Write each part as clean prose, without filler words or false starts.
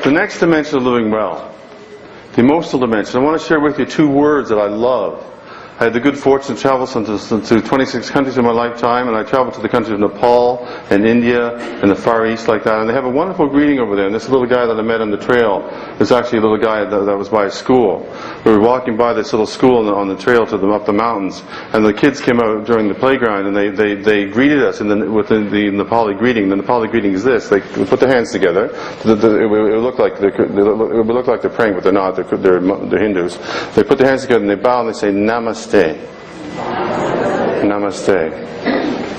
The next dimension of living well, the emotional dimension. I want to share with you 2 words that I love. I had the good fortune to travel to 26 countries in my lifetime, and I traveled to the countries of Nepal and India and the Far East like that. And they have a wonderful greeting over there. And this little guy that I met on the trail was actually a little guy that was by a school. We were walking by this little school on the trail to up the mountains, and the kids came out during the playground, and they greeted us with the Nepali greeting. The Nepali greeting is this: they put their hands together. It would look like they're praying, but they're not. They're Hindus. They put their hands together and they bow and they say Namaste. Namaste.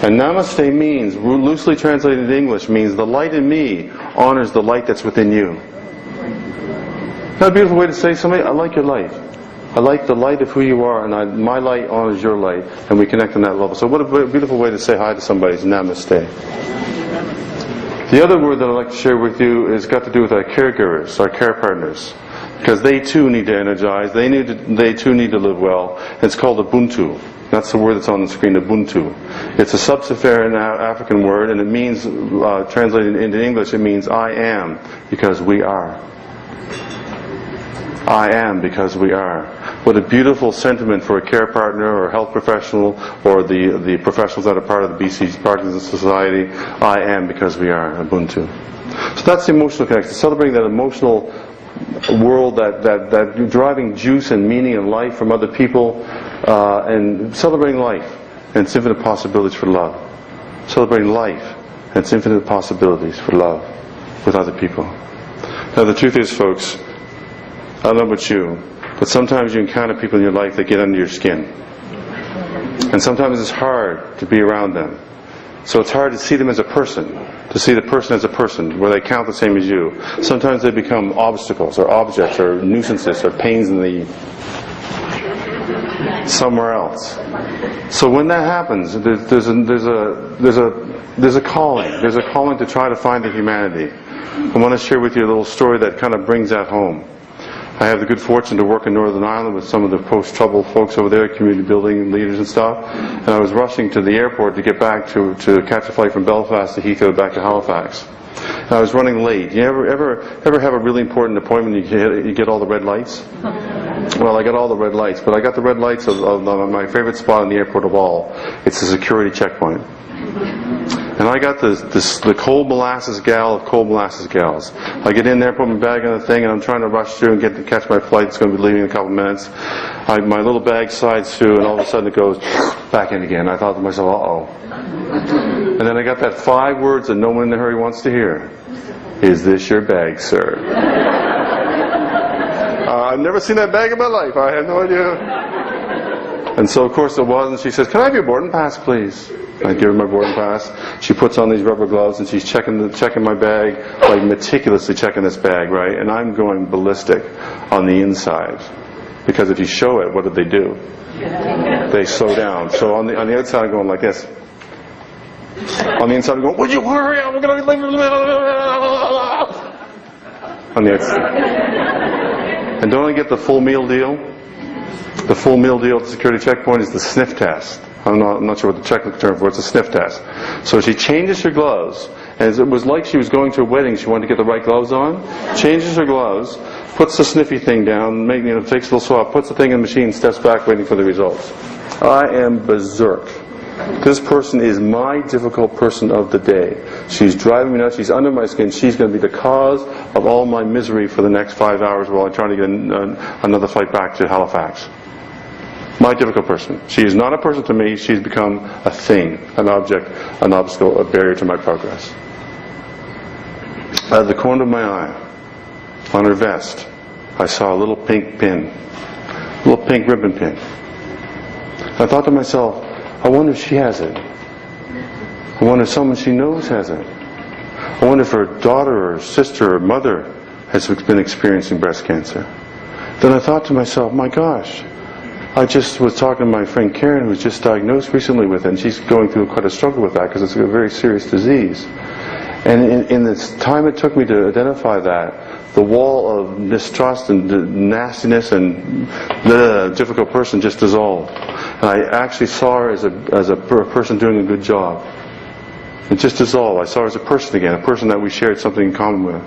And Namaste means, loosely translated into English, means the light in me honors the light that's within you. Isn't that a beautiful way to say to somebody? I like your light. I like the light of who you are, and my light honors your light, and we connect on that level. So what a beautiful way to say hi to somebody is Namaste. The other word that I'd like to share with you is got to do with our caregivers, our care partners. Because they too need to energize, they too need to live well. It's called Ubuntu. That's the word that's on the screen, Ubuntu. It's a sub-Saharan African word, and it means, translated into English, it means I am because we are. I am because we are. What a beautiful sentiment for a care partner or a health professional or the professionals that are part of the BC Parkinsons Society. I am because we are, Ubuntu. So that's the emotional connection. Celebrating that emotional world, that driving juice and meaning and life from other people, and celebrating life and its infinite possibilities for love. Celebrating life and its infinite possibilities for love with other people. Now the truth is, folks, I don't know about you, but sometimes you encounter people in your life that get under your skin. And sometimes it's hard to be around them. So it's hard to see them as a person, to see the person as a person, where they count the same as you. Sometimes they become obstacles or objects or nuisances or pains in the somewhere else. So when that happens, there's a calling. There's a calling to try to find the humanity. I want to share with you a little story that kind of brings that home. I have the good fortune to work in Northern Ireland with some of the post-trouble folks over there, community building leaders and stuff. And I was rushing to the airport to get back to catch a flight from Belfast to Heathrow back to Halifax. And I was running late. You ever have a really important appointment and you get all the red lights? Well, I got all the red lights, but I got the red lights of my favorite spot in the airport of all. It's the security checkpoint. And I got the cold molasses gal of cold molasses gals. I get in there, put my bag on the thing, and I'm trying to rush through and catch my flight. It's going to be leaving in a couple minutes. My little bag slides through, and all of a sudden it goes back in again. I thought to myself, uh-oh. And then I got that 5 words that no one in a hurry wants to hear. Is this your bag, sir? I've never seen that bag in my life. I had no idea. And so, of course, it was, and she says, can I have your boarding pass, please? I give her my boarding pass. She puts on these rubber gloves and she's checking my bag, like meticulously checking this bag, right? And I'm going ballistic on the inside. Because if you show it, what did they do? They slow down. So on the outside I'm going like this. On the inside I'm going, would you hurry up? We're going to on the outside. And don't I get the full meal deal? The full meal deal at the security checkpoint is the sniff test. I'm not sure what the technical term for it. It's a sniff test. So she changes her gloves, and it was like she was going to a wedding. She wanted to get the right gloves on. Changes her gloves, puts the sniffy thing down, takes a little swab, puts the thing in the machine, steps back, waiting for the results. I am berserk. This person is my difficult person of the day. She's driving me nuts. She's under my skin. She's going to be the cause of all my misery for the next 5 hours while I'm trying to get another flight back to Halifax. My difficult person. She is not a person to me. She's become a thing, an object, an obstacle, a barrier to my progress. Out of the corner of my eye, on her vest, I saw a little pink pin, a little pink ribbon pin. I thought to myself, I wonder if she has it. I wonder if someone she knows has it. I wonder if her daughter or sister or mother has been experiencing breast cancer. Then I thought to myself, my gosh, I just was talking to my friend Karen, who was just diagnosed recently with it, and she's going through quite a struggle with that because it's a very serious disease. And in this time it took me to identify that, the wall of mistrust and nastiness and the difficult person just dissolved. And I actually saw her as a person doing a good job. It just dissolved. I saw her as a person again, a person that we shared something in common with.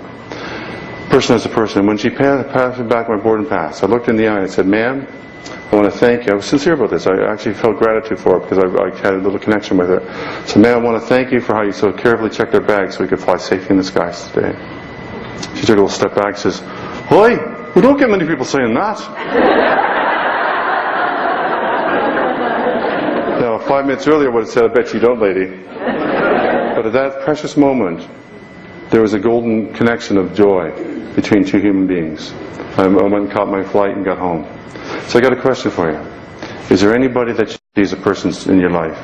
Person is a person. When she passed me back my boarding pass, I looked in the eye and said, "Ma'am, I want to thank you." I was sincere about this. I actually felt gratitude for it because I had a little connection with her. So, "Ma'am, I want to thank you for how you so carefully checked our bags so we could fly safely in the skies today." She took a little step back and says, "Oi, we don't get many people saying that." Now, 5 minutes earlier I would have said, "I bet you don't, lady." But at that precious moment, there was a golden connection of joy between two human beings. I went and caught my flight and got home. So I got a question for you. Is there anybody that you see as a person in your life?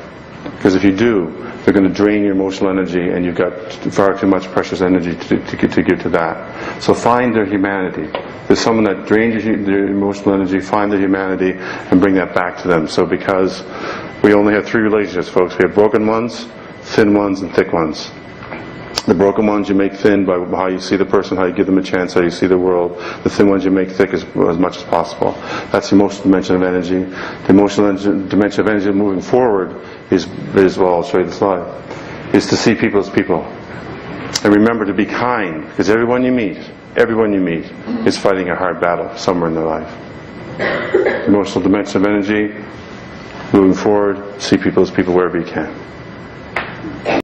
Because if you do, they're going to drain your emotional energy, and you've got far too much precious energy to give to that. So find their humanity. There's someone that drains their emotional energy, find their humanity, and bring that back to them. So because we only have 3 relationships, folks. We have broken ones, thin ones, and thick ones. The broken ones you make thin by how you see the person, how you give them a chance, how you see the world. The thin ones you make thick as much as possible. That's the emotional dimension of energy. The emotional dimension of energy moving forward is well, I'll show you the slide, is to see people as people. And remember to be kind, because everyone you meet is fighting a hard battle somewhere in their life. Emotional dimension of energy, moving forward, see people as people wherever you can.